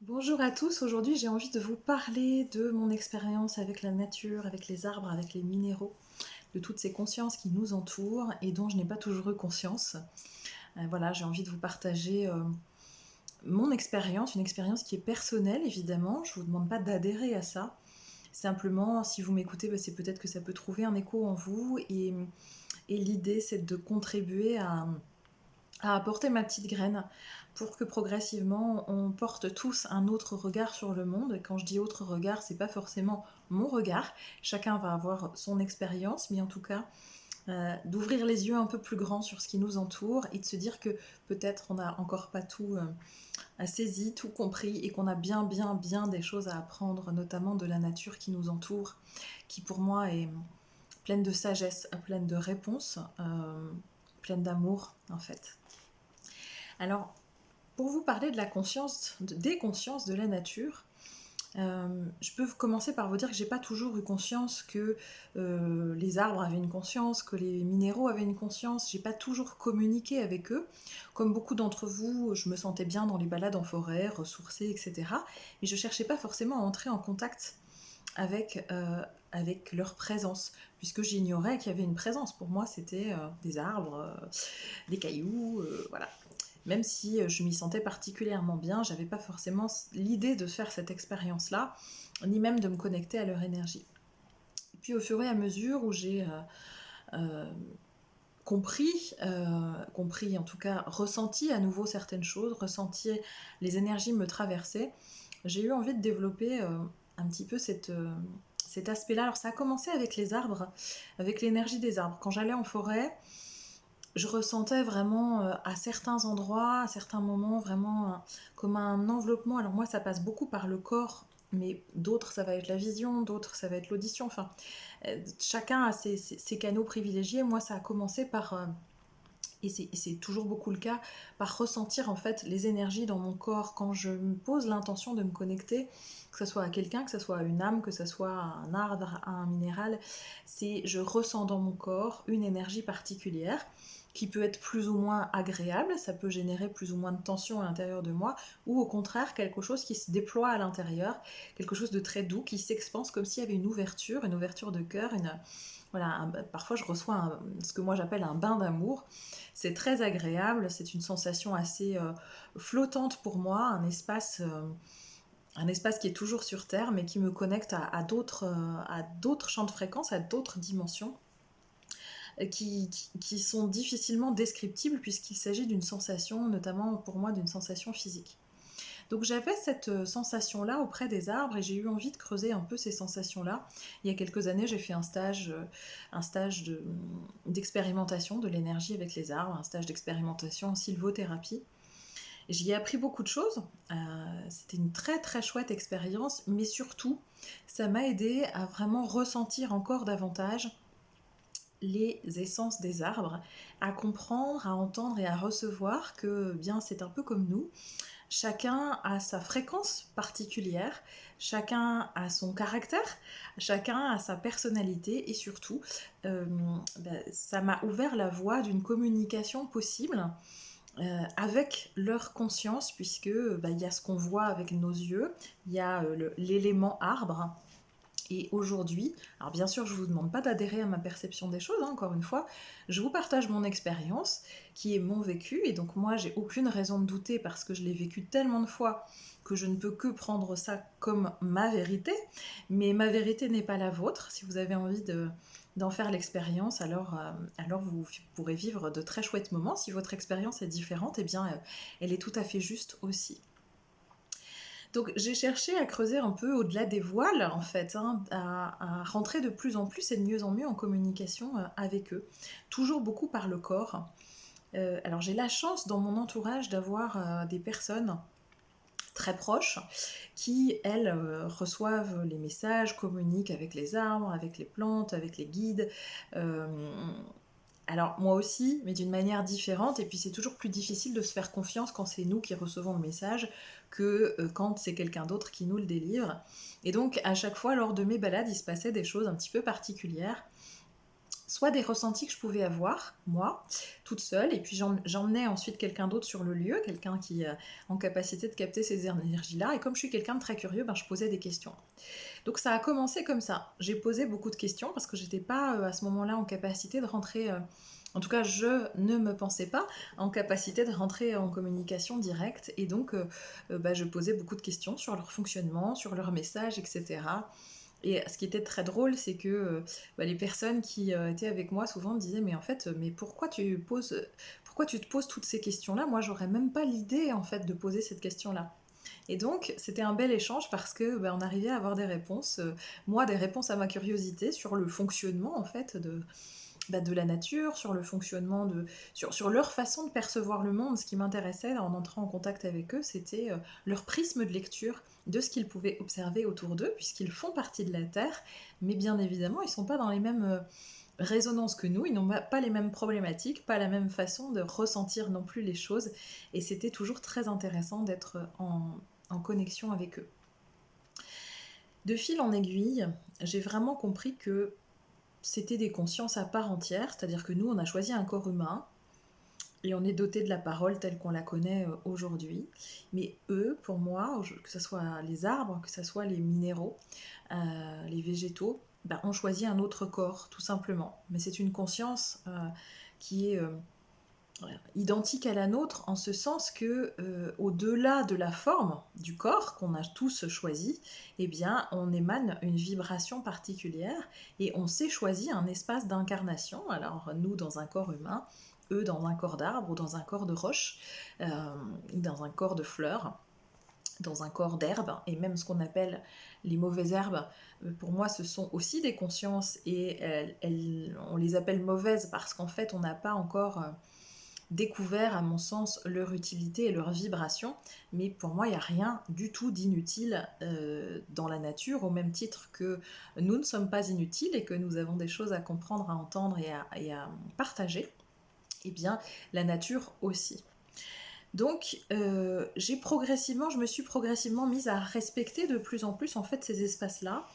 Bonjour à tous, aujourd'hui j'ai envie de vous parler de mon expérience avec la nature, avec les arbres, avec les minéraux, de toutes ces consciences qui nous entourent et dont je n'ai pas toujours eu conscience. Voilà, j'ai envie de vous partager mon expérience, une expérience qui est personnelle évidemment, je ne vous demande pas d'adhérer à ça. Simplement, si vous m'écoutez, c'est peut-être que ça peut trouver un écho en vous et l'idée c'est de contribuer à apporter ma petite graine pour que progressivement on porte tous un autre regard sur le monde. Et quand je dis autre regard, c'est pas forcément mon regard, chacun va avoir son expérience, mais en tout cas d'ouvrir les yeux un peu plus grands sur ce qui nous entoure et de se dire que peut-être on n'a encore pas tout saisi, tout compris et qu'on a bien des choses à apprendre, notamment de la nature qui nous entoure, qui pour moi est pleine de sagesse, pleine de réponses, pleine d'amour en fait. Alors, pour vous parler de la conscience, des consciences de la nature, je peux commencer par vous dire que j'ai pas toujours eu conscience que les arbres avaient une conscience, que les minéraux avaient une conscience. J'ai pas toujours communiqué avec eux. Comme beaucoup d'entre vous, je me sentais bien dans les balades en forêt, ressourcée, etc. Mais je cherchais pas forcément à entrer en contact avec leur présence, puisque j'ignorais qu'il y avait une présence. Pour moi, c'était des arbres, des cailloux, voilà. Même si je m'y sentais particulièrement bien, j'avais pas forcément l'idée de faire cette expérience-là, ni même de me connecter à leur énergie. Et puis au fur et à mesure où j'ai euh, compris en tout cas, ressenti à nouveau certaines choses, ressenti les énergies me traverser, j'ai eu envie de développer un petit peu cet aspect-là. Alors ça a commencé avec les arbres, avec l'énergie des arbres. Quand j'allais en forêt, je ressentais vraiment à certains endroits, à certains moments, vraiment comme un enveloppement. Alors moi, ça passe beaucoup par le corps, mais d'autres, ça va être la vision, d'autres, ça va être l'audition. Enfin, chacun a ses canaux privilégiés. Moi, ça a commencé par, et c'est toujours beaucoup le cas, par ressentir en fait les énergies dans mon corps quand je me pose l'intention de me connecter, que ce soit à quelqu'un, que ce soit à une âme, que ce soit à un arbre, à un minéral. C'est je ressens dans mon corps une énergie particulière qui peut être plus ou moins agréable, ça peut générer plus ou moins de tension à l'intérieur de moi, ou au contraire quelque chose qui se déploie à l'intérieur, quelque chose de très doux, qui s'expanse comme s'il y avait une ouverture de cœur, voilà, parfois je reçois ce que moi j'appelle un bain d'amour. C'est très agréable, c'est une sensation assez flottante pour moi, un espace qui est toujours sur Terre, mais qui me connecte à d'autres champs de fréquences, à d'autres dimensions qui sont difficilement descriptibles puisqu'il s'agit d'une sensation, notamment pour moi d'une sensation physique. Donc j'avais cette sensation-là auprès des arbres et j'ai eu envie de creuser un peu ces sensations-là. Il y a quelques années, j'ai fait un stage d'expérimentation de l'énergie avec les arbres, un stage d'expérimentation en sylvothérapie. Et j'y ai appris beaucoup de choses. C'était une très chouette expérience, mais surtout, ça m'a aidé à vraiment ressentir encore davantage les essences des arbres, à comprendre, à entendre et à recevoir que bien c'est un peu comme nous. Chacun a sa fréquence particulière, chacun a son caractère, chacun a sa personnalité et surtout, ça m'a ouvert la voie d'une communication possible avec leur conscience puisque il y a ce qu'on voit avec nos yeux, il y a l'élément arbre. Et aujourd'hui, alors bien sûr, je ne vous demande pas d'adhérer à ma perception des choses, hein, encore une fois, je vous partage mon expérience, qui est mon vécu, et donc moi, j'ai aucune raison de douter parce que je l'ai vécu tellement de fois que je ne peux que prendre ça comme ma vérité, mais ma vérité n'est pas la vôtre. Si vous avez envie d'en faire l'expérience, alors vous pourrez vivre de très chouettes moments. Si votre expérience est différente, eh bien, elle est tout à fait juste aussi. Donc j'ai cherché à creuser un peu au-delà des voiles, en fait, hein, à rentrer de plus en plus et de mieux en mieux en communication avec eux, toujours beaucoup par le corps. Alors j'ai la chance dans mon entourage d'avoir des personnes très proches qui, elles, reçoivent les messages, communiquent avec les arbres, avec les plantes, avec les guides. Euh, alors moi aussi, mais d'une manière différente, et puis c'est toujours plus difficile de se faire confiance quand c'est nous qui recevons le message que quand c'est quelqu'un d'autre qui nous le délivre. Et donc à chaque fois lors de mes balades, il se passait des choses un petit peu particulières. soit des ressentis que je pouvais avoir, moi, toute seule, et puis j'emmenais ensuite quelqu'un d'autre sur le lieu, quelqu'un qui est en capacité de capter ces énergies-là, et comme je suis quelqu'un de très curieux, ben, je posais des questions. Donc ça a commencé comme ça. J'ai posé beaucoup de questions parce que j'étais pas à ce moment-là en capacité de rentrer. En tout cas, je ne me pensais pas en capacité de rentrer en communication directe. Et donc, bah, je posais beaucoup de questions sur leur fonctionnement, sur leur message, etc. Et ce qui était très drôle, c'est que bah, les personnes qui étaient avec moi souvent me disaient mais en fait, mais pourquoi tu te poses toutes ces questions-là? Moi, j'aurais même pas l'idée en fait de poser cette question-là. Et donc, c'était un bel échange parce que on arrivait à avoir des réponses, moi, des réponses à ma curiosité sur le fonctionnement en fait de la nature, sur le fonctionnement sur leur façon de percevoir le monde. Ce qui m'intéressait en entrant en contact avec eux, c'était leur prisme de lecture de ce qu'ils pouvaient observer autour d'eux, puisqu'ils font partie de la Terre, mais bien évidemment, ils ne sont pas dans les mêmes résonances que nous, ils n'ont pas les mêmes problématiques, pas la même façon de ressentir non plus les choses, et c'était toujours très intéressant d'être en connexion avec eux. De fil en aiguille, j'ai vraiment compris que c'était des consciences à part entière, c'est-à-dire que nous, on a choisi un corps humain et on est doté de la parole telle qu'on la connaît aujourd'hui. Mais eux, pour moi, que ce soit les arbres, que ce soit les minéraux, les végétaux, ben, on choisit un autre corps, tout simplement. Mais c'est une conscience qui est identique à la nôtre en ce sens que au-delà de la forme du corps qu'on a tous choisi, eh bien on émane une vibration particulière et on s'est choisi un espace d'incarnation. Alors nous dans un corps humain, eux dans un corps d'arbre ou dans un corps de roche, dans un corps de fleurs, dans un corps d'herbe, et même ce qu'on appelle les mauvaises herbes, pour moi ce sont aussi des consciences et on les appelle mauvaises parce qu'en fait on n'a pas encore découvert, à mon sens, leur utilité et leur vibration, mais pour moi, il n'y a rien du tout d'inutile dans la nature, au même titre que nous ne sommes pas inutiles et que nous avons des choses à comprendre, à entendre et à partager, et bien la nature aussi. Donc, je me suis progressivement mise à respecter de plus en plus en fait ces espaces-là,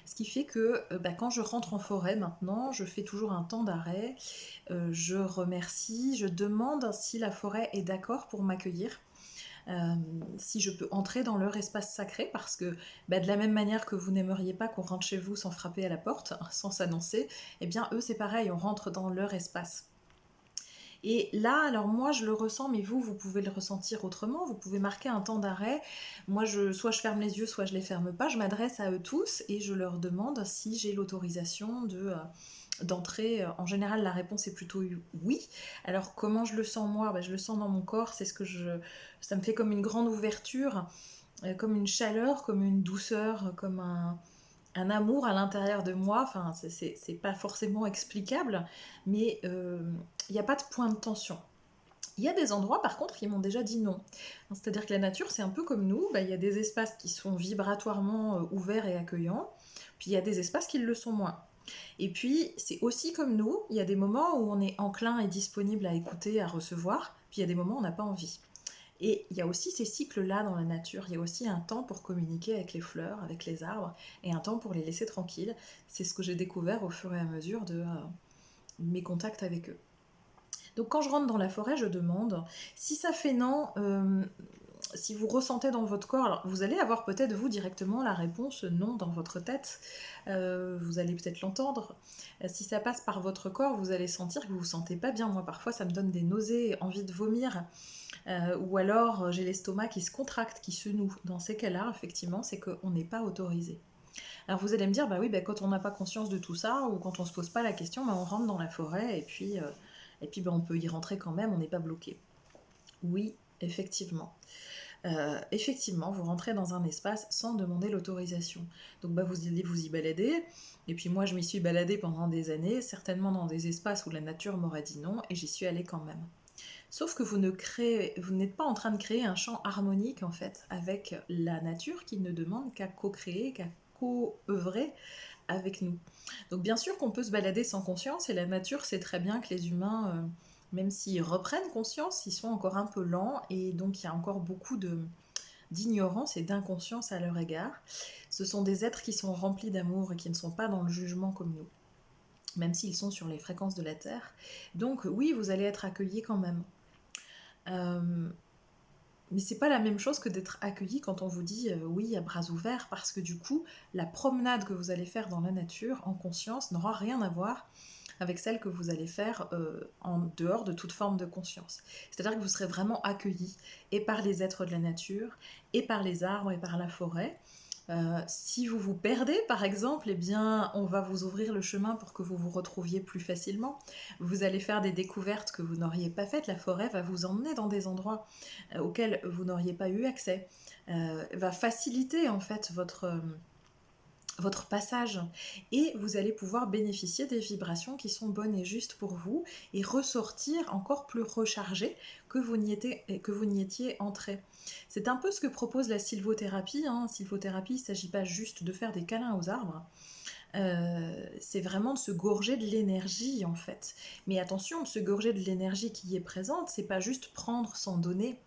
ce qui fait que quand je rentre en forêt maintenant, je fais toujours un temps d'arrêt, je remercie, je demande si la forêt est d'accord pour m'accueillir, si je peux entrer dans leur espace sacré, parce que de la même manière que vous n'aimeriez pas qu'on rentre chez vous sans frapper à la porte, sans s'annoncer, eh bien eux c'est pareil, on rentre dans leur espace. Et là, alors moi je le ressens, mais vous pouvez le ressentir autrement, vous pouvez marquer un temps d'arrêt. Moi, soit je ferme les yeux, soit je les ferme pas, je m'adresse à eux tous et je leur demande si j'ai l'autorisation d'entrer. En général, la réponse est plutôt oui. Alors comment je le sens moi? Je le sens dans mon corps, ça me fait comme une grande ouverture, comme une chaleur, comme une douceur, comme un amour à l'intérieur de moi. Enfin, c'est pas forcément explicable, mais il n'y a pas de point de tension. Il y a des endroits par contre qui m'ont déjà dit non. C'est-à-dire que la nature c'est un peu comme nous, il y a des espaces qui sont vibratoirement ouverts et accueillants, puis il y a des espaces qui le sont moins. Et puis c'est aussi comme nous, il y a des moments où on est enclin et disponible à écouter, à recevoir, puis il y a des moments où on n'a pas envie. Et il y a aussi ces cycles-là dans la nature. Il y a aussi un temps pour communiquer avec les fleurs, avec les arbres, et un temps pour les laisser tranquilles. C'est ce que j'ai découvert au fur et à mesure de mes contacts avec eux. Donc quand je rentre dans la forêt, je demande si ça fait non, si vous ressentez dans votre corps, alors vous allez avoir peut-être vous directement la réponse non dans votre tête, vous allez peut-être l'entendre. Si ça passe par votre corps, vous allez sentir que vous vous sentez pas bien. Moi parfois ça me donne des nausées, envie de vomir, ou alors j'ai l'estomac qui se contracte, qui se noue. Dans ces cas-là, effectivement, c'est qu'on n'est pas autorisé. Alors vous allez me dire, quand on n'a pas conscience de tout ça, ou quand on ne se pose pas la question, on rentre dans la forêt et puis on peut y rentrer quand même, on n'est pas bloqué. Oui, effectivement. Effectivement, vous rentrez dans un espace sans demander l'autorisation. Donc vous allez vous y balader, et puis moi je m'y suis baladée pendant des années, certainement dans des espaces où la nature m'aurait dit non, et j'y suis allée quand même. Sauf que vous n'êtes pas en train de créer un champ harmonique en fait avec la nature qui ne demande qu'à co-créer, qu'à co-œuvrer avec nous. Donc bien sûr qu'on peut se balader sans conscience et la nature sait très bien que les humains, même s'ils reprennent conscience, ils sont encore un peu lents et donc il y a encore beaucoup d'ignorance et d'inconscience à leur égard. Ce sont des êtres qui sont remplis d'amour et qui ne sont pas dans le jugement comme nous. même s'ils sont sur les fréquences de la Terre. Donc oui, vous allez être accueillis quand même. Euh, mais c'est pas la même chose que d'être accueilli quand on vous dit oui à bras ouverts, parce que du coup, la promenade que vous allez faire dans la nature en conscience n'aura rien à voir avec celle que vous allez faire en dehors de toute forme de conscience. C'est-à-dire que vous serez vraiment accueilli et par les êtres de la nature, et par les arbres, et par la forêt. Si vous vous perdez, par exemple, eh bien, on va vous ouvrir le chemin pour que vous vous retrouviez plus facilement. Vous allez faire des découvertes que vous n'auriez pas faites. La forêt va vous emmener dans des endroits auxquels vous n'auriez pas eu accès. Va faciliter en fait votre passage et vous allez pouvoir bénéficier des vibrations qui sont bonnes et justes pour vous et ressortir encore plus rechargé que vous n'y étiez entré. C'est un peu ce que propose la sylvothérapie. Sylvothérapie, il ne s'agit pas juste de faire des câlins aux arbres, c'est vraiment de se gorger de l'énergie en fait. Mais attention, de se gorger de l'énergie qui y est présente, c'est pas juste prendre sans donner,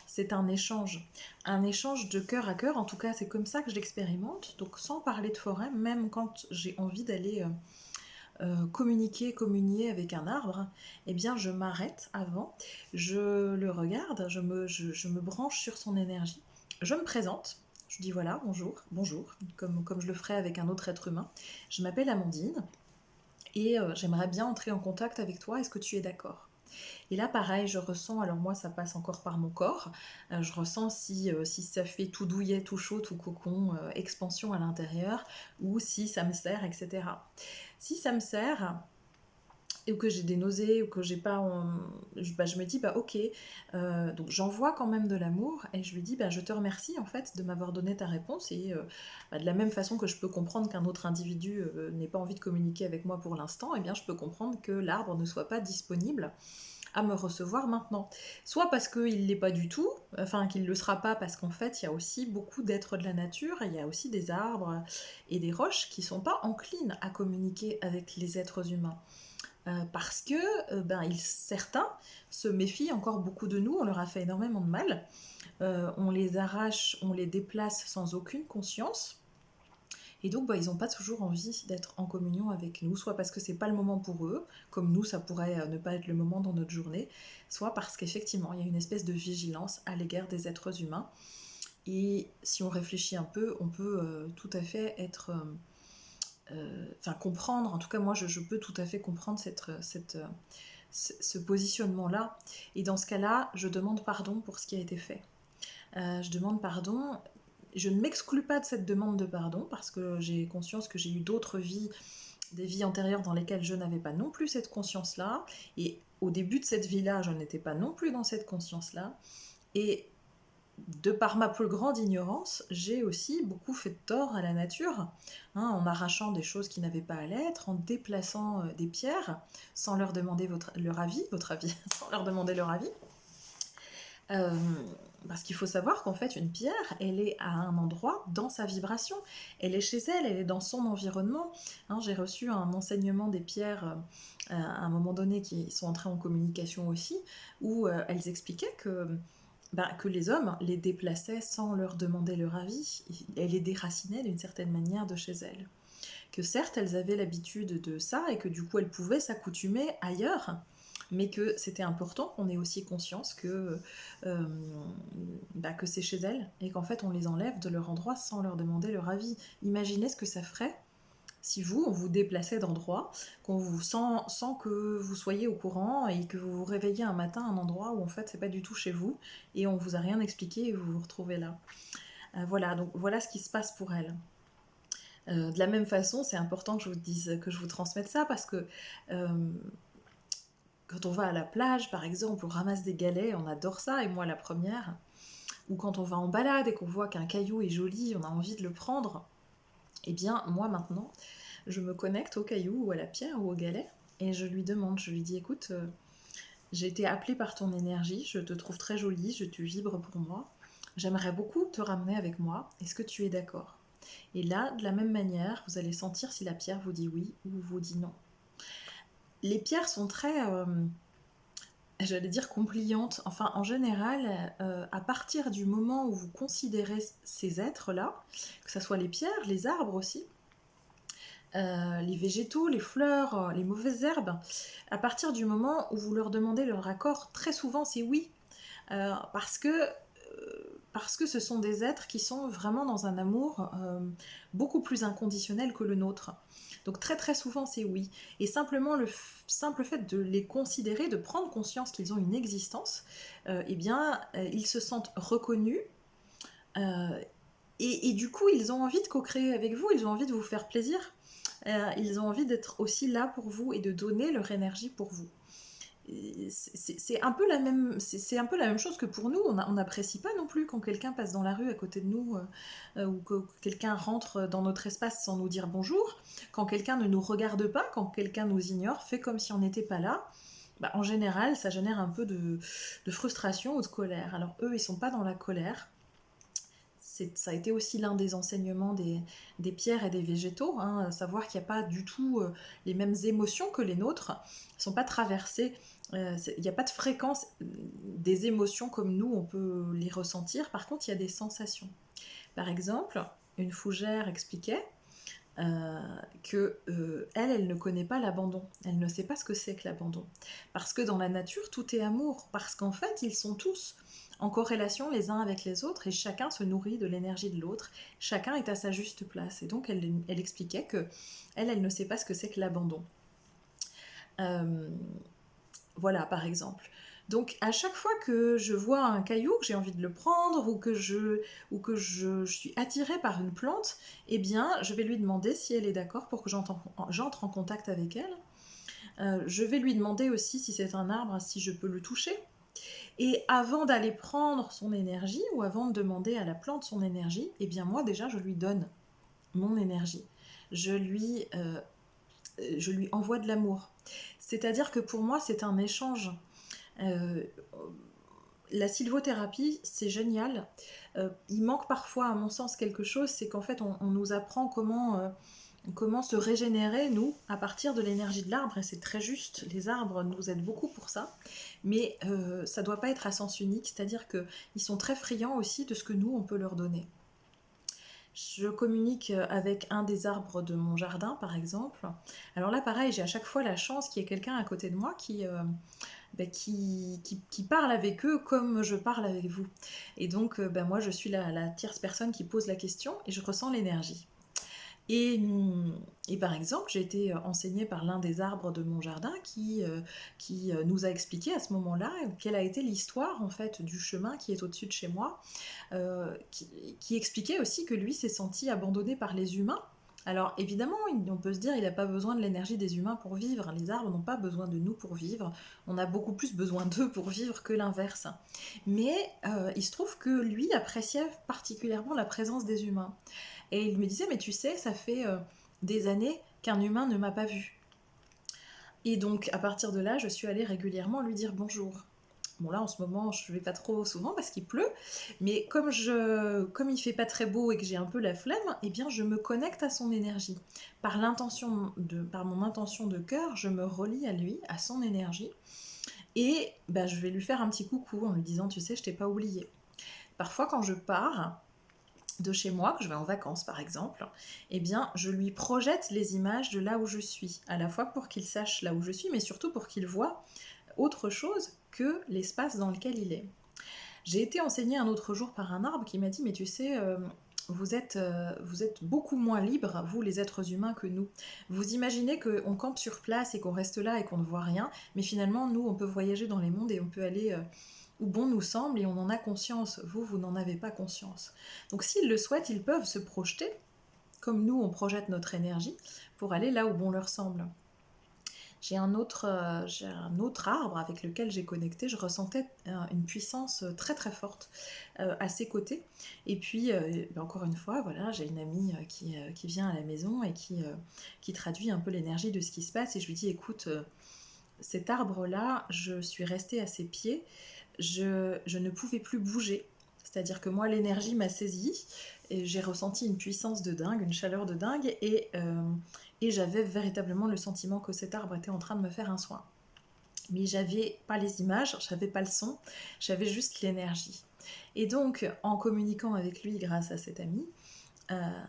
c'est un échange de cœur à cœur, en tout cas c'est comme ça que je l'expérimente, donc sans parler de forêt, même quand j'ai envie d'aller communier avec un arbre, eh bien je m'arrête avant, je le regarde, je me branche sur son énergie, je me présente, je dis voilà, bonjour, comme je le ferais avec un autre être humain, je m'appelle Amandine et j'aimerais bien entrer en contact avec toi, est-ce que tu es d'accord? Et là, pareil, je ressens, alors moi, ça passe encore par mon corps, je ressens si ça fait tout douillet, tout chaud, tout cocon, expansion à l'intérieur, ou si ça me serre, etc. Si ça me serre, ou que j'ai des nausées, ou que j'ai pas... je me dis, bah ok, donc j'envoie quand même de l'amour, et je lui dis, bah je te remercie en fait de m'avoir donné ta réponse, et de la même façon que je peux comprendre qu'un autre individu n'ait pas envie de communiquer avec moi pour l'instant, et bien je peux comprendre que l'arbre ne soit pas disponible à me recevoir maintenant. Soit parce qu'il ne l'est pas du tout, enfin qu'il ne le sera pas parce qu'en fait il y a aussi beaucoup d'êtres de la nature, et il y a aussi des arbres et des roches qui ne sont pas enclines à communiquer avec les êtres humains. Parce que certains se méfient encore beaucoup de nous, on leur a fait énormément de mal, on les arrache, on les déplace sans aucune conscience, et donc, ils n'ont pas toujours envie d'être en communion avec nous, soit parce que c'est pas le moment pour eux, comme nous, ça pourrait ne pas être le moment dans notre journée, soit parce qu'effectivement, il y a une espèce de vigilance à l'égard des êtres humains. Et si on réfléchit un peu, on peut tout à fait être... comprendre, en tout cas moi je peux tout à fait comprendre ce positionnement-là. Et dans ce cas-là, je demande pardon pour ce qui a été fait. Je demande pardon. Je ne m'exclus pas de cette demande de pardon parce que j'ai conscience que j'ai eu d'autres vies, des vies antérieures dans lesquelles je n'avais pas non plus cette conscience-là. Et au début de cette vie-là, je n'étais pas non plus dans cette conscience-là. Et de par ma plus grande ignorance, j'ai aussi beaucoup fait de tort à la nature, en arrachant des choses qui n'avaient pas à l'être, en déplaçant des pierres sans leur demander leur avis, sans leur demander leur avis. Euh, Parce qu'il faut savoir qu'en fait, une pierre, elle est à un endroit dans sa vibration. Elle est chez elle, elle est dans son environnement. J'ai reçu un enseignement des pierres à un moment donné qui sont entrées en communication aussi, où elles expliquaient que les hommes les déplaçaient sans leur demander leur avis. Elles les déracinaient d'une certaine manière de chez elles. Que certes, elles avaient l'habitude de ça et que du coup, elles pouvaient s'accoutumer ailleurs, mais que c'était important qu'on ait aussi conscience euh, que c'est chez elles et qu'en fait on les enlève de leur endroit sans leur demander leur avis. Imaginez ce que ça ferait si vous, on vous déplaçait d'endroit, sans que vous soyez au courant et que vous vous réveillez un matin à un endroit où en fait c'est pas du tout chez vous et on vous a rien expliqué et vous vous retrouvez là. Voilà, donc voilà ce qui se passe pour elles. De la même façon, c'est important que je vous dise, que je vous transmette ça parce que euh, quand on va à la plage, par exemple, on ramasse des galets, on adore ça, et moi la première. Ou quand on va en balade et qu'on voit qu'un caillou est joli, on a envie de le prendre. Eh bien, moi maintenant, je me connecte au caillou ou à la pierre ou au galet et je lui demande, je lui dis écoute, j'ai été appelée par ton énergie, je te trouve très jolie, tu vibres pour moi. J'aimerais beaucoup te ramener avec moi. Est-ce que tu es d'accord? Et là, de la même manière, vous allez sentir si la pierre vous dit oui ou vous dit non. Les pierres sont très, j'allais dire compliantes. Enfin, en général, à partir du moment où vous considérez ces êtres-là, que ce soit les pierres, les arbres aussi, les végétaux, les fleurs, les mauvaises herbes, à partir du moment où vous leur demandez leur accord, très souvent c'est oui. Parce que ce sont des êtres qui sont vraiment dans un amour beaucoup plus inconditionnel que le nôtre. Donc très très souvent c'est oui. Et simplement simple fait de les considérer, de prendre conscience qu'ils ont une existence, eh bien ils se sentent reconnus. euh, et du coup ils ont envie de co-créer avec vous, ils ont envie de vous faire plaisir. Ils ont envie d'être aussi là pour vous et de donner leur énergie pour vous. C'est un peu la même, c'est un peu la même chose que pour nous. On n'apprécie pas non plus quand quelqu'un passe dans la rue à côté de nous, ou que quelqu'un rentre dans notre espace sans nous dire bonjour, quand quelqu'un ne nous regarde pas, quand quelqu'un nous ignore, fait comme si on n'était pas là. Bah, en général, ça génère un peu de frustration ou de colère. Alors eux, ils sont pas dans la colère. Ça a été aussi l'un des enseignements des pierres et des végétaux, hein, savoir qu'il n'y a pas du tout les mêmes émotions que les nôtres, ils ne sont pas traversés, il n'y a pas de fréquence des émotions comme nous on peut les ressentir, par contre il y a des sensations. Par exemple, une fougère expliquait que elle ne connaît pas l'abandon, elle ne sait pas ce que c'est que l'abandon, parce que dans la nature tout est amour, parce qu'en fait ils sont tous en corrélation les uns avec les autres et chacun se nourrit de l'énergie de l'autre, chacun est à sa juste place. Et donc elle expliquait que elle ne sait pas ce que c'est que l'abandon. Euh, voilà, par exemple. Donc à chaque fois que je vois un caillou, que j'ai envie de le prendre, ou que je suis attirée par une plante, eh bien je vais lui demander si elle est d'accord pour que j'entre en contact avec elle. Je vais lui demander aussi si c'est un arbre, si je peux le toucher. Et avant d'aller prendre son énergie, ou avant de demander à la plante son énergie, eh bien moi déjà je lui donne mon énergie. Je lui envoie de l'amour. C'est-à-dire que pour moi c'est un échange. Euh, la sylvothérapie, c'est génial. Il manque parfois, à mon sens, quelque chose, c'est qu'en fait, on nous apprend comment se régénérer, nous, à partir de l'énergie de l'arbre, et c'est très juste, les arbres nous aident beaucoup pour ça, mais ça ne doit pas être à sens unique, c'est-à-dire qu'ils sont très friands aussi de ce que nous, on peut leur donner. Je communique avec un des arbres de mon jardin, par exemple. Alors là, pareil, j'ai à chaque fois la chance qu'il y ait quelqu'un à côté de moi qui parle avec eux comme je parle avec vous. Et donc, moi, je suis la tierce personne qui pose la question et je ressens l'énergie. Et par exemple, j'ai été enseignée par l'un des arbres de mon jardin qui nous a expliqué à ce moment-là quelle a été l'histoire en fait du chemin qui est au-dessus de chez moi, qui expliquait aussi que lui s'est senti abandonné par les humains. Alors évidemment, on peut se dire il n'a pas besoin de l'énergie des humains pour vivre, les arbres n'ont pas besoin de nous pour vivre, on a beaucoup plus besoin d'eux pour vivre que l'inverse. Mais il se trouve que lui appréciait particulièrement la présence des humains. Et il me disait, mais tu sais, ça fait des années qu'un humain ne m'a pas vu. Et donc, à partir de là, je suis allée régulièrement lui dire bonjour. Bon, là, en ce moment, je ne vais pas trop souvent parce qu'il pleut, mais comme il fait pas très beau et que j'ai un peu la flemme, eh bien, je me connecte à son énergie. Par mon intention de cœur, je me relie à lui, à son énergie, et je vais lui faire un petit coucou en lui disant, tu sais, je t'ai pas oublié. Parfois, quand je pars, de chez moi, que je vais en vacances par exemple, eh bien je lui projette les images de là où je suis, à la fois pour qu'il sache là où je suis, mais surtout pour qu'il voit autre chose que l'espace dans lequel il est. J'ai été enseignée un autre jour par un arbre qui m'a dit, mais tu sais, vous êtes beaucoup moins libres, vous les êtres humains, que nous. Vous imaginez qu'on campe sur place et qu'on reste là et qu'on ne voit rien, mais finalement, nous, on peut voyager dans les mondes et on peut aller où bon nous semble et on en a conscience. Vous, vous n'en avez pas conscience. Donc s'ils le souhaitent, ils peuvent se projeter, comme nous, on projette notre énergie, pour aller là où bon leur semble. J'ai un autre arbre avec lequel j'ai connecté. Je ressentais une puissance très très forte à ses côtés. Et puis, encore une fois, voilà, j'ai une amie qui vient à la maison et qui traduit un peu l'énergie de ce qui se passe. Et je lui dis, écoute, cet arbre-là, je suis restée à ses pieds. Je ne pouvais plus bouger. C'est-à-dire que moi, l'énergie m'a saisie et j'ai ressenti une puissance de dingue, une chaleur de dingue, et j'avais véritablement le sentiment que cet arbre était en train de me faire un soin. Mais j'avais pas les images, j'avais pas le son, j'avais juste l'énergie. Et donc, en communiquant avec lui grâce à cet ami, euh,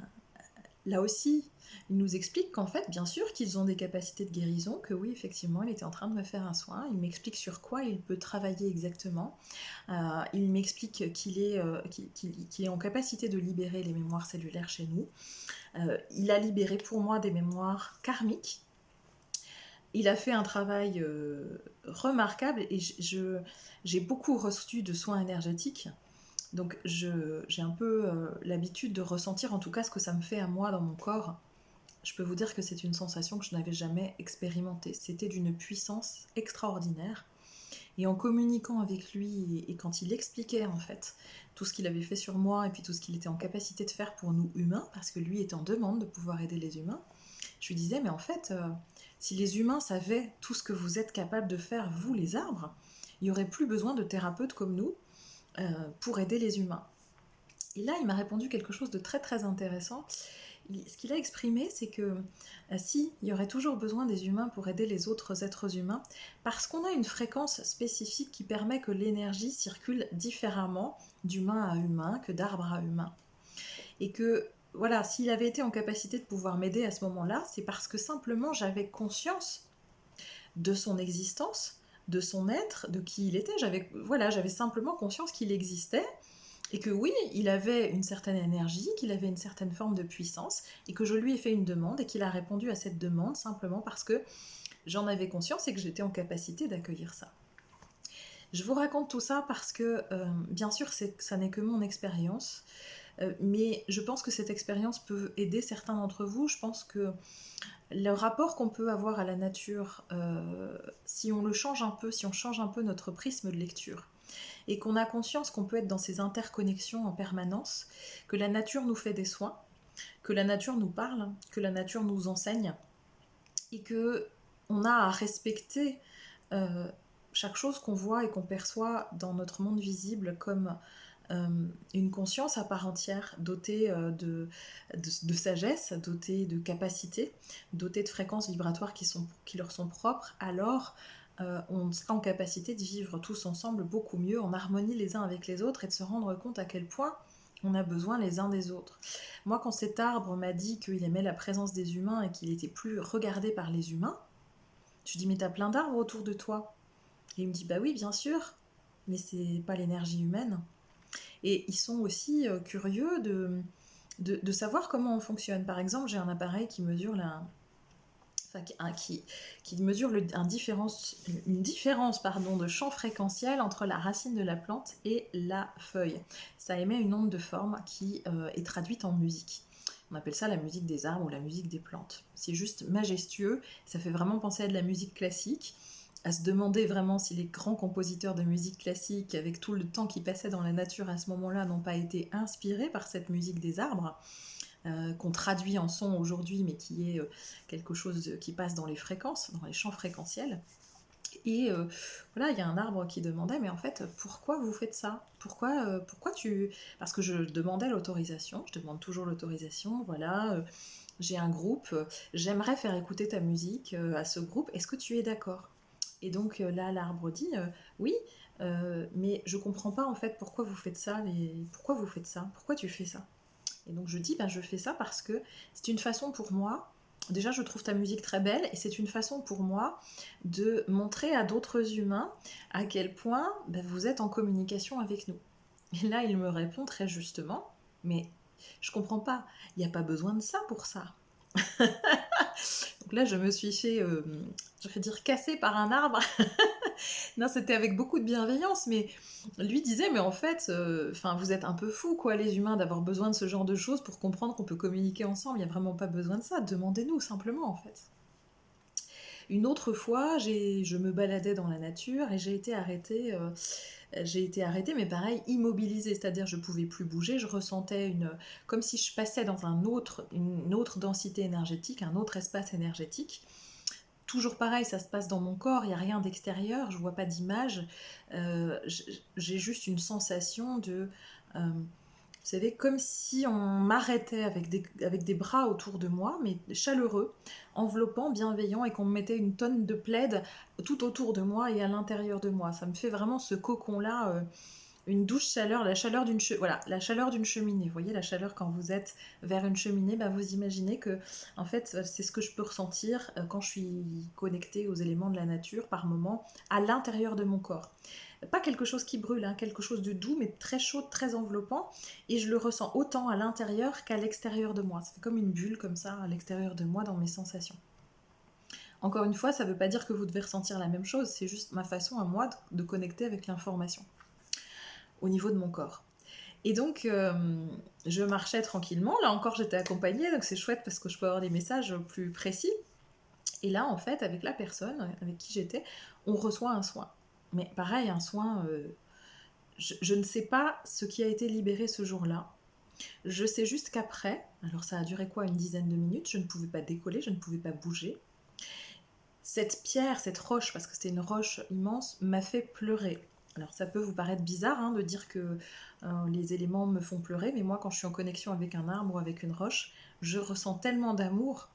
là aussi, il nous explique qu'en fait, bien sûr, qu'ils ont des capacités de guérison, que oui, effectivement, il était en train de me faire un soin. Il m'explique sur quoi il peut travailler exactement. Il m'explique qu'il est en capacité de libérer les mémoires cellulaires chez nous. Il a libéré pour moi des mémoires karmiques. Il a fait un travail remarquable et j'ai beaucoup reçu de soins énergétiques. Donc j'ai un peu l'habitude de ressentir en tout cas ce que ça me fait à moi dans mon corps. Je peux vous dire que c'est une sensation que je n'avais jamais expérimentée. C'était d'une puissance extraordinaire. Et en communiquant avec lui et quand il expliquait en fait tout ce qu'il avait fait sur moi et puis tout ce qu'il était en capacité de faire pour nous humains, parce que lui était en demande de pouvoir aider les humains, je lui disais mais en fait, si les humains savaient tout ce que vous êtes capables de faire, vous les arbres, il n'y aurait plus besoin de thérapeutes comme nous pour aider les humains. Et là, il m'a répondu quelque chose de très très intéressant. Ce qu'il a exprimé, c'est que si, il y aurait toujours besoin des humains pour aider les autres êtres humains, parce qu'on a une fréquence spécifique qui permet que l'énergie circule différemment d'humain à humain que d'arbre à humain. Et que, voilà, s'il avait été en capacité de pouvoir m'aider à ce moment-là, c'est parce que simplement j'avais conscience de son existence, de son être, de qui il était. J'avais simplement conscience qu'il existait et que oui, il avait une certaine énergie, qu'il avait une certaine forme de puissance, et que je lui ai fait une demande, et qu'il a répondu à cette demande simplement parce que j'en avais conscience et que j'étais en capacité d'accueillir ça. Je vous raconte tout ça parce que, bien sûr, ça n'est que mon expérience, mais je pense que cette expérience peut aider certains d'entre vous. Je pense que le rapport qu'on peut avoir à la nature, si on le change un peu, si on change un peu notre prisme de lecture, et qu'on a conscience qu'on peut être dans ces interconnexions en permanence, que la nature nous fait des soins, que la nature nous parle, que la nature nous enseigne, et que on a à respecter euh, chaque chose qu'on voit et qu'on perçoit dans notre monde visible comme euh, une conscience à part entière, dotée de sagesse, dotée de capacités, dotée de fréquences vibratoires qui leur sont propres, alors on sera en capacité de vivre tous ensemble beaucoup mieux, en harmonie les uns avec les autres, et de se rendre compte à quel point on a besoin les uns des autres. Moi, quand cet arbre m'a dit qu'il aimait la présence des humains et qu'il était plus regardé par les humains, je lui dis mais t'as plein d'arbres autour de toi. Et il me dit bah oui, bien sûr, mais c'est pas l'énergie humaine. Et ils sont aussi curieux de savoir comment on fonctionne. Par exemple, j'ai un appareil qui mesure enfin, qui mesure une différence de champ fréquentiel entre la racine de la plante et la feuille. Ça émet une onde de forme qui est traduite en musique. On appelle ça la musique des arbres ou la musique des plantes. C'est juste majestueux, ça fait vraiment penser à de la musique classique, à se demander vraiment si les grands compositeurs de musique classique, avec tout le temps qui passait dans la nature à ce moment-là, n'ont pas été inspirés par cette musique des arbres, qu'on traduit en son aujourd'hui, mais qui est quelque chose qui passe dans les fréquences, dans les champs fréquentiels. Et voilà, il y a un arbre qui demandait, mais en fait, pourquoi vous faites ça? Pourquoi tu... Parce que je demandais l'autorisation, je demande toujours l'autorisation, voilà, j'ai un groupe, j'aimerais faire écouter ta musique à ce groupe, est-ce que tu es d'accord? Et donc là, l'arbre dit, oui, mais je comprends pas en fait pourquoi vous faites ça, pourquoi vous faites ça? Pourquoi tu fais ça? Et donc je dis, ben, je fais ça parce que c'est une façon pour moi, déjà je trouve ta musique très belle, et c'est une façon pour moi de montrer à d'autres humains à quel point ben, vous êtes en communication avec nous. Et là il me répond très justement, mais je comprends pas, il n'y a pas besoin de ça pour ça. Donc là je me suis fait, je vais dire, casser par un arbre. Non, c'était avec beaucoup de bienveillance, mais lui disait, mais en fait, vous êtes un peu fous, quoi, les humains, d'avoir besoin de ce genre de choses pour comprendre qu'on peut communiquer ensemble. Il n'y a vraiment pas besoin de ça. Demandez-nous simplement, en fait. Une autre fois, je me baladais dans la nature et j'ai été arrêtée, mais pareil, immobilisée, c'est-à-dire je pouvais plus bouger, je ressentais comme si je passais dans une autre densité énergétique, un autre espace énergétique. Toujours pareil, ça se passe dans mon corps, il n'y a rien d'extérieur, je vois pas d'image, j'ai juste une sensation vous savez, comme si on m'arrêtait avec des bras autour de moi, mais chaleureux, enveloppant, bienveillant, et qu'on me mettait une tonne de plaid tout autour de moi et à l'intérieur de moi. Ça me fait vraiment ce cocon-là une douce chaleur, voilà, la chaleur d'une cheminée. Vous voyez la chaleur quand vous êtes vers une cheminée, bah vous imaginez que en fait c'est ce que je peux ressentir quand je suis connectée aux éléments de la nature par moment à l'intérieur de mon corps. Pas quelque chose qui brûle, hein, quelque chose de doux mais très chaud, très enveloppant, et je le ressens autant à l'intérieur qu'à l'extérieur de moi. Ça fait comme une bulle comme ça à l'extérieur de moi dans mes sensations. Encore une fois, ça ne veut pas dire que vous devez ressentir la même chose, c'est juste ma façon à moi de connecter avec l'information au niveau de mon corps. Et donc, je marchais tranquillement. Là encore, j'étais accompagnée, donc c'est chouette parce que je peux avoir des messages plus précis. Et là, en fait, avec la personne avec qui j'étais, on reçoit un soin. Mais pareil, un soin, je ne sais pas ce qui a été libéré ce jour-là. Je sais juste qu'après, alors ça a duré quoi, une dizaine de minutes, je ne pouvais pas décoller, je ne pouvais pas bouger. Cette pierre, cette roche, parce que c'était une roche immense, m'a fait pleurer. Alors ça peut vous paraître bizarre hein, de dire que les éléments me font pleurer, mais moi quand je suis en connexion avec un arbre ou avec une roche, je ressens tellement d'amour.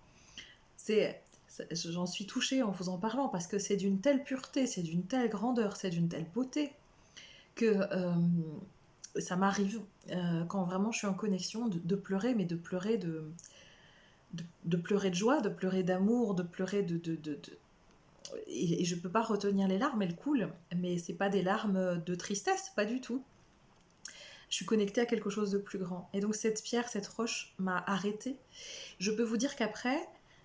J'en suis touchée en vous en parlant parce que c'est d'une telle pureté, c'est d'une telle grandeur, c'est d'une telle beauté que ça m'arrive quand vraiment je suis en connexion de pleurer, mais de pleurer de pleurer de joie, de pleurer d'amour, de pleurer et je peux pas retenir les larmes, elles coulent, mais c'est pas des larmes de tristesse, pas du tout. Je suis connectée à quelque chose de plus grand. Et donc cette pierre, cette roche m'a arrêtée. Je peux vous dire qu'après,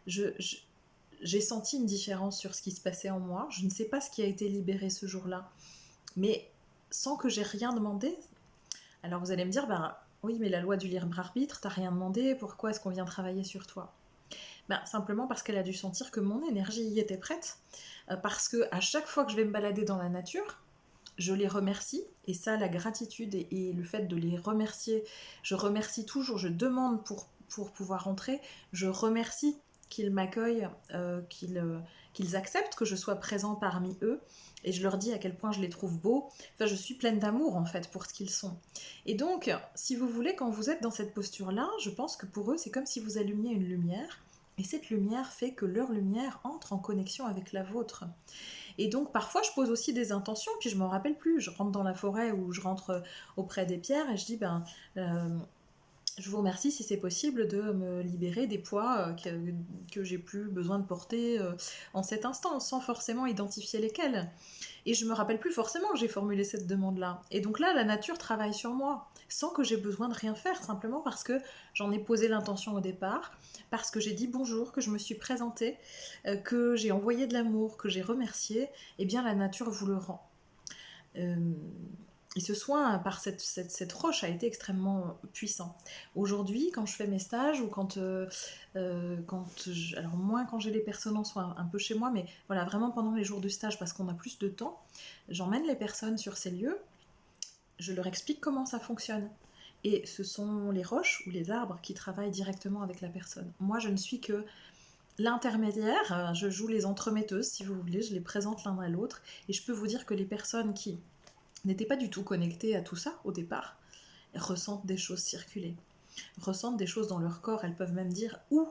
j'ai senti une différence sur ce qui se passait en moi. Je ne sais pas ce qui a été libéré ce jour-là, mais sans que j'ai rien demandé. Alors vous allez me dire, bah oui, mais la loi du libre arbitre, t'as rien demandé, pourquoi est-ce qu'on vient travailler sur toi? Simplement parce qu'elle a dû sentir que mon énergie y était prête. Parce que à chaque fois que je vais me balader dans la nature, je les remercie. Et ça, la gratitude et le fait de les remercier, je remercie toujours, je demande pour pouvoir rentrer, je remercie qu'ils m'accueillent, qu'ils acceptent que je sois présent parmi eux. Et je leur dis à quel point je les trouve beaux. Enfin, je suis pleine d'amour en fait pour ce qu'ils sont. Et donc, si vous voulez, quand vous êtes dans cette posture-là, je pense que pour eux, c'est comme si vous allumiez une lumière. Et cette lumière fait que leur lumière entre en connexion avec la vôtre. Et donc parfois je pose aussi des intentions, puis je m'en rappelle plus. Je rentre dans la forêt ou je rentre auprès des pierres et je dis euh, je vous remercie si c'est possible de me libérer des poids que j'ai plus besoin de porter en cet instant, sans forcément identifier lesquels. Et je me rappelle plus forcément que j'ai formulé cette demande-là. Et donc là, la nature travaille sur moi, sans que j'ai besoin de rien faire, simplement parce que j'en ai posé l'intention au départ, parce que j'ai dit bonjour, que je me suis présentée, que j'ai envoyé de l'amour, que j'ai remercié, et bien la nature vous le rend. Euh, et ce soin par cette roche a été extrêmement puissant. Aujourd'hui, quand je fais mes stages ou alors moins quand j'ai les personnes en soins, un peu chez moi, mais voilà, vraiment pendant les jours de stage parce qu'on a plus de temps, j'emmène les personnes sur ces lieux, je leur explique comment ça fonctionne. Et ce sont les roches ou les arbres qui travaillent directement avec la personne. Moi, je ne suis que l'intermédiaire, je joue les entremetteuses si vous voulez, je les présente l'un à l'autre, et je peux vous dire que les personnes qui n'étaient pas du tout connectées à tout ça au départ, ressentent des choses circuler, ressentent des choses dans leur corps, elles peuvent même dire où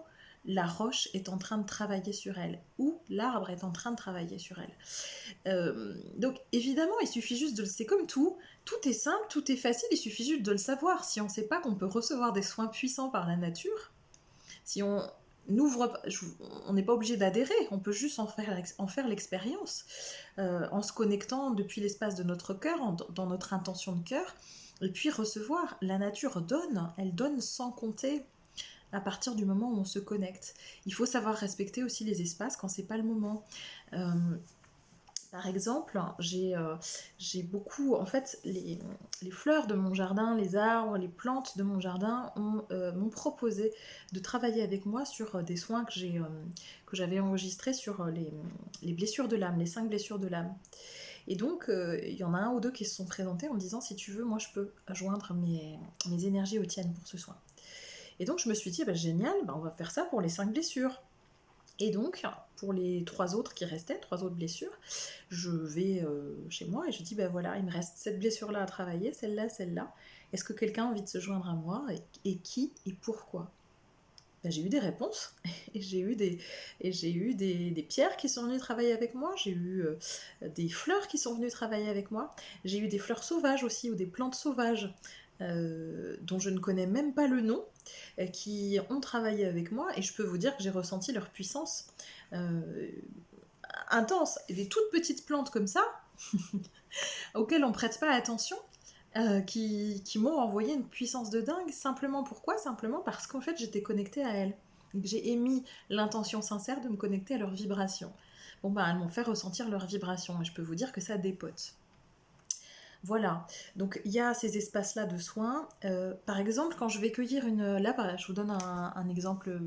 la roche est en train de travailler sur elle, où l'arbre est en train de travailler sur elle. Donc évidemment, il suffit juste de... C'est comme tout est simple, tout est facile, il suffit juste de le savoir. Si on ne sait pas qu'on peut recevoir des soins puissants par la nature, si on n'ouvre, on n'est pas obligé d'adhérer, on peut juste en faire l'expérience en se connectant depuis l'espace de notre cœur, dans notre intention de cœur, et puis recevoir. La nature donne, elle donne sans compter à partir du moment où on se connecte. Il faut savoir respecter aussi les espaces quand c'est pas le moment. Euh, Par exemple, j'ai beaucoup, en fait, les fleurs de mon jardin, les arbres, les plantes de mon jardin m'ont proposé de travailler avec moi sur des soins que j'avais enregistrés sur les blessures de l'âme, les 5 blessures de l'âme. Et donc, il y en a un ou deux qui se sont présentés en me disant, si tu veux, moi je peux joindre mes énergies aux tiennes pour ce soin. Et donc, je me suis dit, bah, génial, bah, on va faire ça pour les 5 blessures. Et donc, pour les 3 autres qui restaient, 3 autres blessures, je vais chez moi et je dis, ben voilà, il me reste cette blessure-là à travailler, celle-là, celle-là. Est-ce que quelqu'un a envie de se joindre à moi et qui et pourquoi? Ben, j'ai eu des réponses et j'ai eu des pierres qui sont venues travailler avec moi, j'ai eu des fleurs qui sont venues travailler avec moi, j'ai eu des fleurs sauvages aussi ou des plantes sauvages dont je ne connais même pas le nom, qui ont travaillé avec moi et je peux vous dire que j'ai ressenti leur puissance euh, intense. Et des toutes petites plantes comme ça, auxquelles on prête pas attention, qui m'ont envoyé une puissance de dingue. Simplement pourquoi? Simplement parce qu'en fait j'étais connectée à elles. J'ai émis l'intention sincère de me connecter à leurs vibrations. Bon bah elles m'ont fait ressentir leurs vibrations et je peux vous dire que ça dépote. Voilà, donc il y a ces espaces-là de soins. Par exemple, quand je vais cueillir une... Là, je vous donne un exemple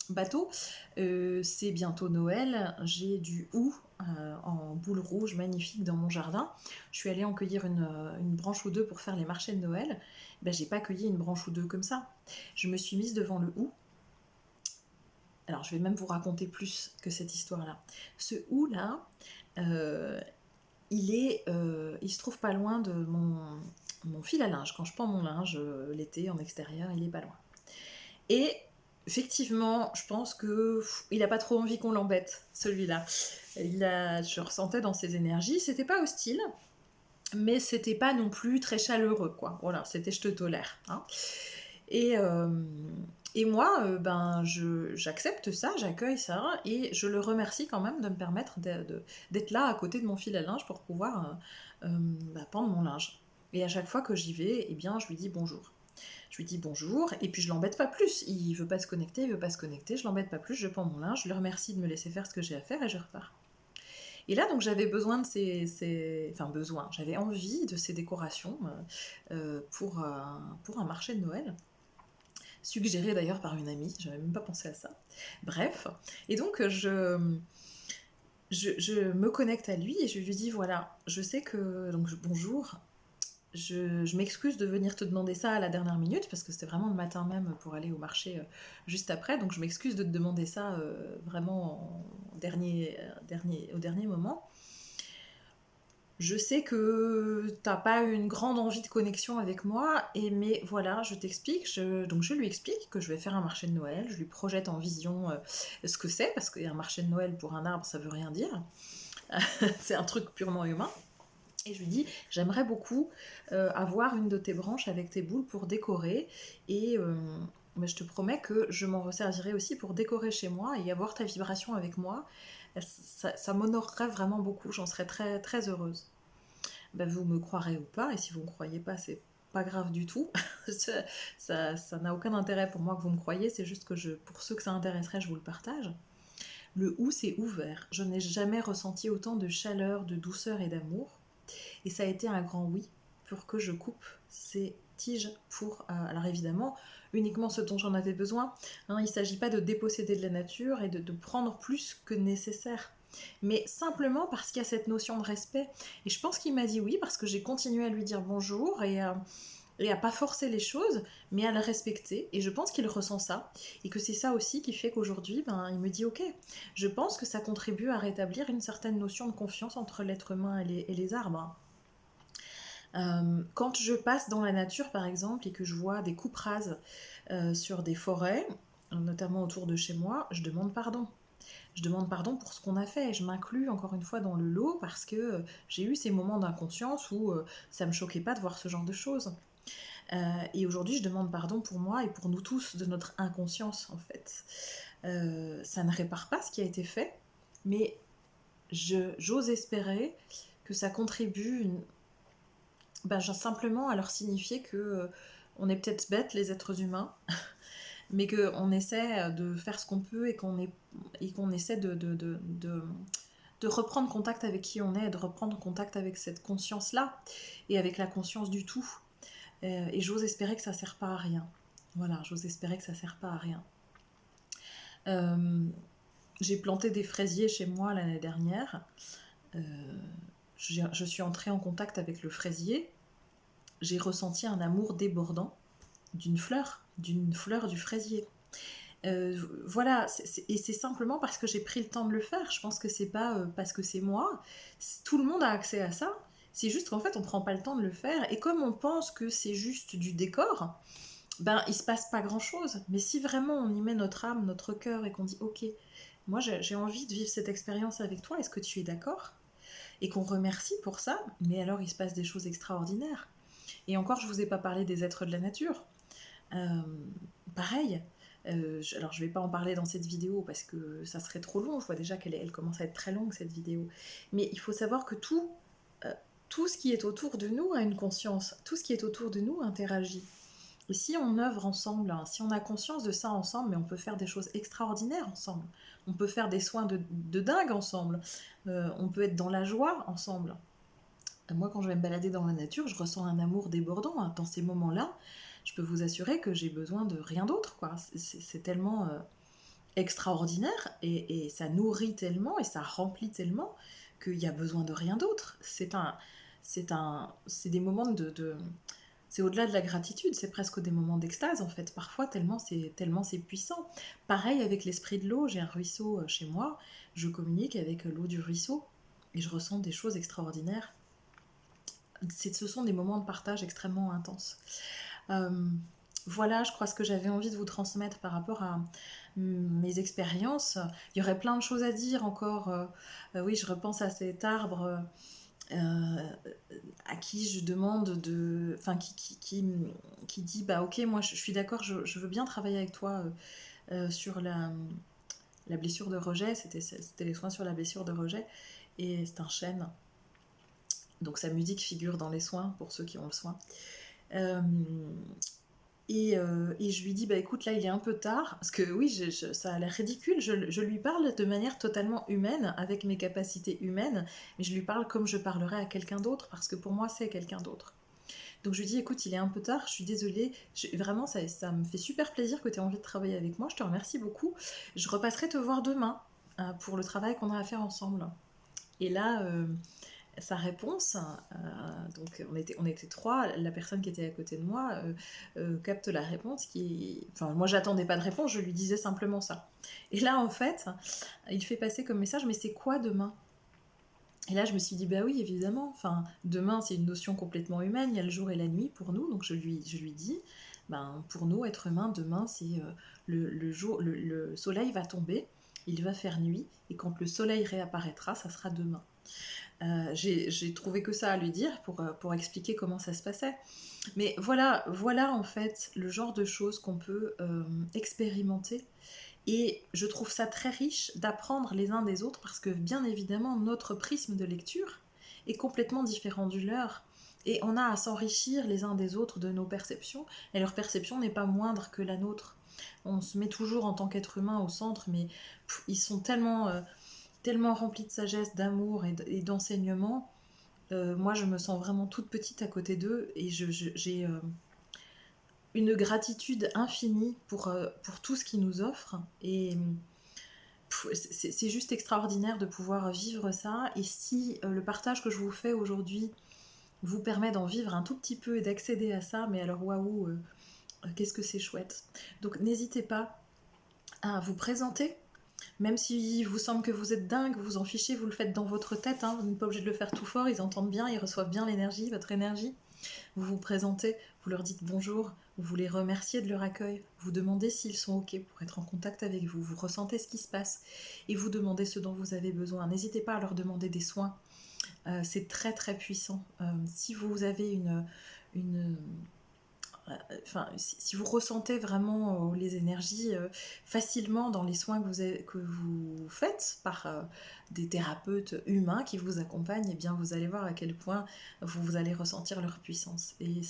bateau. C'est bientôt Noël, j'ai du hou en boule rouge magnifique dans mon jardin. Je suis allée en cueillir une branche ou deux pour faire les marchés de Noël. Ben, j'ai pas cueilli une branche ou deux comme ça. Je me suis mise devant le hou. Alors je vais même vous raconter plus que cette histoire-là. Ce hou-là, euh, il se trouve pas loin de mon fil à linge. Quand je pends mon linge l'été en extérieur, il est pas loin. Et effectivement, je pense que il a pas trop envie qu'on l'embête, celui-là. Je ressentais dans ses énergies, c'était pas hostile, mais c'était pas non plus très chaleureux, quoi. Voilà, c'était je te tolère. Hein. Et, euh, et moi, ben, j'accepte ça, j'accueille ça, et je le remercie quand même de me permettre d'être là à côté de mon fil à linge pour pouvoir pendre mon linge. Et à chaque fois que j'y vais, eh bien, je lui dis bonjour. Je lui dis bonjour, et puis je l'embête pas plus. Il veut pas se connecter, il veut pas se connecter, je l'embête pas plus, je pends mon linge, je le remercie de me laisser faire ce que j'ai à faire et je repars. Et là, donc, j'avais besoin de enfin, besoin, j'avais envie de ces décorations pour un marché de Noël, suggéré d'ailleurs par une amie, j'avais même pas pensé à ça. Bref, et donc, je me connecte à lui et je lui dis voilà, je sais que. Donc, bonjour, je m'excuse de venir te demander ça à la dernière minute parce que c'était vraiment le matin même pour aller au marché juste après. Donc je m'excuse de te demander ça vraiment au dernier moment. Je sais que t'as pas une grande envie de connexion avec moi, mais voilà, je t'explique. Donc je lui explique que je vais faire un marché de Noël. Je lui projette en vision ce que c'est parce qu'un marché de Noël pour un arbre, ça veut rien dire. C'est un truc purement humain. Et je lui dis, j'aimerais beaucoup avoir une de tes branches avec tes boules pour décorer. Et mais je te promets que je m'en resservirai aussi pour décorer chez moi et avoir ta vibration avec moi. Ça m'honorerait vraiment beaucoup, j'en serais très, très heureuse. Ben, vous me croirez ou pas, et si vous ne me croyez pas, c'est pas grave du tout. Ça n'a aucun intérêt pour moi que vous me croyez, c'est juste que pour ceux que ça intéresserait, je vous le partage. Le ou, c'est ouvert. Je n'ai jamais ressenti autant de chaleur, de douceur et d'amour. Et ça a été un grand oui pour que je coupe ces tiges pour, alors évidemment, uniquement ce dont j'en avais besoin. Hein, il ne s'agit pas de déposséder de la nature et de prendre plus que nécessaire. Mais simplement parce qu'il y a cette notion de respect. Et je pense qu'il m'a dit oui parce que j'ai continué à lui dire bonjour et à pas forcer les choses, mais à le respecter. Et je pense qu'il ressent ça. Et que c'est ça aussi qui fait qu'aujourd'hui, ben, il me dit ok. Je pense que ça contribue à rétablir une certaine notion de confiance entre l'être humain et les arbres. Quand je passe dans la nature, par exemple, et que je vois des coupes rases sur des forêts, notamment autour de chez moi, je demande pardon. Je demande pardon pour ce qu'on a fait. Je m'inclus encore une fois dans le lot parce que j'ai eu ces moments d'inconscience où ça me choquait pas de voir ce genre de choses. Et aujourd'hui, je demande pardon pour moi et pour nous tous de notre inconscience, en fait. Ça ne répare pas ce qui a été fait, mais j'ose espérer que ça contribue simplement à leur signifier que on est peut-être bêtes, les êtres humains, mais qu'on essaie de faire ce qu'on peut et qu'on essaie de reprendre contact avec qui on est, et de reprendre contact avec cette conscience-là et avec la conscience du tout. Et j'ose espérer que ça ne sert pas à rien. Voilà, j'ose espérer que ça ne sert pas à rien. J'ai planté des fraisiers chez moi l'année dernière. Euh, je suis entrée en contact avec le fraisier. J'ai ressenti un amour débordant d'une fleur du fraisier. Voilà, et c'est simplement parce que j'ai pris le temps de le faire. Je pense que c'est pas parce que c'est moi. Tout le monde a accès à ça. C'est juste qu'en fait, on prend pas le temps de le faire. Et comme on pense que c'est juste du décor, ben il se passe pas grand-chose. Mais si vraiment on y met notre âme, notre cœur et qu'on dit ok, moi j'ai envie de vivre cette expérience avec toi, est-ce que tu es d'accord? Et qu'on remercie pour ça, mais alors il se passe des choses extraordinaires. Et encore, je vous ai pas parlé des êtres de la nature. Euh, Pareil. Alors je vais pas en parler dans cette vidéo parce que ça serait trop long. Je vois déjà elle commence à être très longue cette vidéo. Mais il faut savoir que euh, tout ce qui est autour de nous a une conscience. Tout ce qui est autour de nous interagit. Et si on œuvre ensemble, hein, si on a conscience de ça ensemble, mais on peut faire des choses extraordinaires ensemble. On peut faire des soins de dingue ensemble. On peut être dans la joie ensemble. Moi, quand je vais me balader dans la nature, je ressens un amour débordant, hein. Dans ces moments-là, je peux vous assurer que j'ai besoin de rien d'autre, quoi. C'est tellement extraordinaire et ça nourrit tellement et ça remplit tellement qu'il y a besoin de rien d'autre. C'est des moments c'est au-delà de la gratitude, c'est presque des moments d'extase en fait. Parfois, tellement c'est puissant. Pareil avec l'esprit de l'eau, j'ai un ruisseau chez moi, je communique avec l'eau du ruisseau et je ressens des choses extraordinaires. Ce sont des moments de partage extrêmement intenses. Euh, voilà, je crois ce que j'avais envie de vous transmettre par rapport à mes expériences. Il y aurait plein de choses à dire encore. Oui, je repense à cet arbre à qui je demande de... Enfin, qui dit, bah ok, moi je suis d'accord, je veux bien travailler avec toi sur la blessure de rejet. C'était les soins sur la blessure de rejet. Et c'est un chêne. Donc sa musique figure dans les soins, pour ceux qui ont le soin. Euh, et je lui dis, bah écoute, là il est un peu tard, parce que oui, ça a l'air ridicule, je lui parle de manière totalement humaine, avec mes capacités humaines, mais je lui parle comme je parlerais à quelqu'un d'autre, parce que pour moi c'est quelqu'un d'autre. Donc je lui dis, écoute, il est un peu tard, je suis désolée, vraiment ça me fait super plaisir que tu aies envie de travailler avec moi, je te remercie beaucoup, je repasserai te voir demain pour le travail qu'on a à faire ensemble. Et là, sa réponse, donc on était trois, la personne qui était à côté de moi capte la réponse Enfin, moi j'attendais pas de réponse, je lui disais simplement ça. Et là en fait, il fait passer comme message, mais c'est quoi demain? Et là je me suis dit, bah oui évidemment, enfin, demain c'est une notion complètement humaine, il y a le jour et la nuit pour nous, donc je lui dis, ben, pour nous, être humains, demain c'est le soleil va tomber, il va faire nuit, et quand le soleil réapparaîtra, ça sera demain. J'ai trouvé que ça à lui dire pour expliquer comment ça se passait. Mais voilà en fait le genre de choses qu'on peut expérimenter. Et je trouve ça très riche d'apprendre les uns des autres parce que bien évidemment notre prisme de lecture est complètement différent du leur. Et on a à s'enrichir les uns des autres de nos perceptions. Et leur perception n'est pas moindre que la nôtre. On se met toujours en tant qu'être humain au centre, mais ils sont tellement remplis de sagesse, d'amour et d'enseignement. Moi, je me sens vraiment toute petite à côté d'eux et j'ai une gratitude infinie pour tout ce qu'ils nous offrent. Et c'est juste extraordinaire de pouvoir vivre ça. Et si le partage que je vous fais aujourd'hui vous permet d'en vivre un tout petit peu et d'accéder à ça, mais alors waouh, qu'est-ce que c'est chouette. Donc n'hésitez pas à vous présenter. Même si vous semble que vous êtes dingue, vous en fichez, vous le faites dans votre tête, hein, vous n'êtes pas obligé de le faire tout fort, ils entendent bien, ils reçoivent bien l'énergie, votre énergie. Vous vous présentez, vous leur dites bonjour, vous les remerciez de leur accueil, vous demandez s'ils sont OK pour être en contact avec vous, vous ressentez ce qui se passe et vous demandez ce dont vous avez besoin. N'hésitez pas à leur demander des soins, c'est très très puissant. Si vous avez une enfin, si vous ressentez vraiment les énergies facilement dans les soins que vous faites par des thérapeutes humains qui vous accompagnent, eh bien vous allez voir à quel point vous allez ressentir leur puissance. Et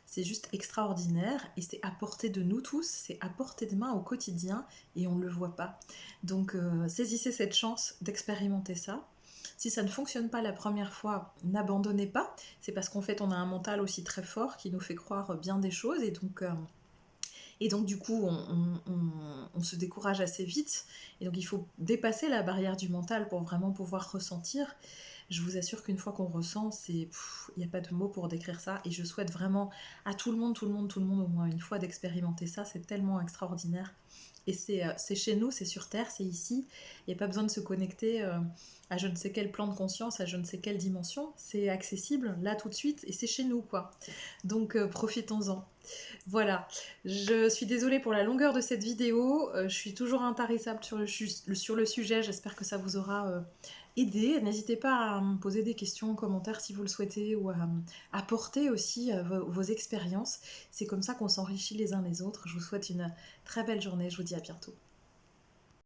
c'est juste extraordinaire et c'est à portée de nous tous, c'est à portée de main au quotidien et on ne le voit pas. Donc saisissez cette chance d'expérimenter ça. Si ça ne fonctionne pas la première fois, n'abandonnez pas. C'est parce qu'en fait on a un mental aussi très fort qui nous fait croire bien des choses et donc du coup on se décourage assez vite. Et donc il faut dépasser la barrière du mental pour vraiment pouvoir ressentir. Je vous assure qu'une fois qu'on ressent, il n'y a pas de mots pour décrire ça. Et je souhaite vraiment à tout le monde, au moins une fois d'expérimenter ça. C'est tellement extraordinaire. Et c'est chez nous, c'est sur Terre, c'est ici. Il n'y a pas besoin de se connecter à je ne sais quel plan de conscience, à je ne sais quelle dimension. C'est accessible là tout de suite et c'est chez nous, quoi. Donc profitons-en. Voilà, je suis désolée pour la longueur de cette vidéo, je suis toujours intarissable sur le sujet, j'espère que ça vous aura aidé. N'hésitez pas à me poser des questions en commentaire si vous le souhaitez ou à apporter aussi vos expériences. C'est comme ça qu'on s'enrichit les uns les autres. Je vous souhaite une très belle journée, je vous dis à bientôt.